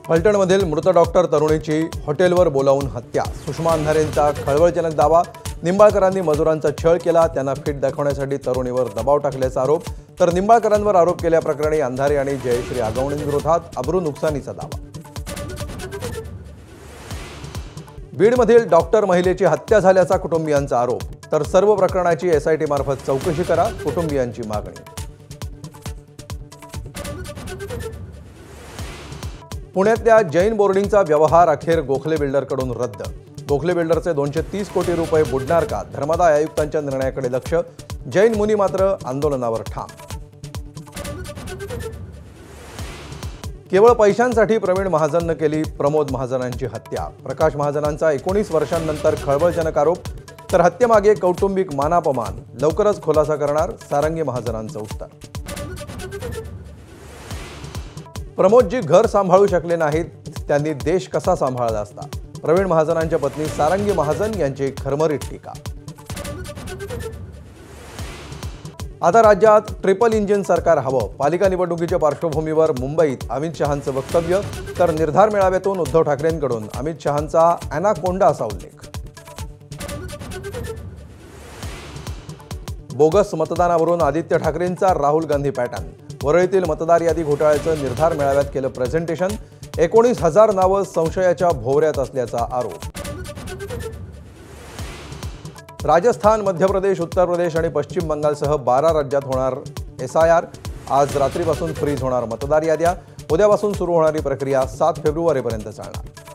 फलटणमधील मृत डॉक्टर तरुणीची हॉटेलवर बोलावून हत्या। सुषमा अंधारेंचा खळबळजनक दावा। निंबाळकरांनी मजुरांचा छळ केला, त्यांना फिट दाखवण्यासाठी तरुणीवर दबाव टाकल्याचा आरोप। तर निंबाळकरांवर आरोप केल्याप्रकरणी अंधारे आणि जयश्री आगवणेंविरोधात अब्रू नुकसानीचा दावा। बीडमधील डॉक्टर महिलेची हत्या झाल्याचा कुटुंबियांचा आरोप। तर सर्व प्रकरणाची एसआयटी मार्फत चौकशी करा, कुटुंबियांची मागणी। पुण्यातल्या जैन बोर्डिंगचा व्यवहार अखेर गोखले बिल्डरकडून रद्द। गोखले बिल्डरचे 230 कोटी रुपये बुडणार का? धर्मादाय आयुक्तांच्या निर्णयाकडे लक्ष। जैन मुनी मात्र आंदोलनावर ठाम। केवळ पैशांसाठी प्रवीण महाजननं केली प्रमोद महाजनांची हत्या। प्रकाश महाजनांचा 19 वर्षांनंतर खळबळजनक आरोप। तर हत्येमागे कौटुंबिक मानापमान। लवकरच खुलासा करणार सारंगी महाजनांचं उत्तर। प्रमोदजी घर सांभाळू शकले नाहीत, त्यांनी देश कसा सांभाळला असता? प्रवीण महाजनांच्या पत्नी सारंगी महाजन यांची खरमरीत टीका। आता राज्यात ट्रिपल इंजिन सरकार हवं। पालिका निवडणुकीच्या पार्श्वभूमीवर मुंबईत अमित शहांचं वक्तव्य। तर निर्धार मेळाव्यातून उद्धव ठाकरेंकडून अमित शहांचा अॅनाकोंडा असा उल्लेख। बोगस मतदानावरून आदित्य ठाकरेंचा राहुल गांधी पॅटर्न। वरळीतील मतदार यादी घोटाळ्याचं निर्धार मेळाव्यात केलं प्रेझेंटेशन। 19,000 नावं संशयाच्या भोवऱ्यात असल्याचा आरोप। राजस्थान, मध्य प्रदेश, उत्तर प्रदेश आणि पश्चिम बंगालसह 12 राज्यात होणार एसआयआर। आज रात्रीपासून फ्रीज होणार मतदार याद्या। उद्यापासून सुरू होणारी प्रक्रिया 7 फेब्रुवारीपर्यंत चालणार।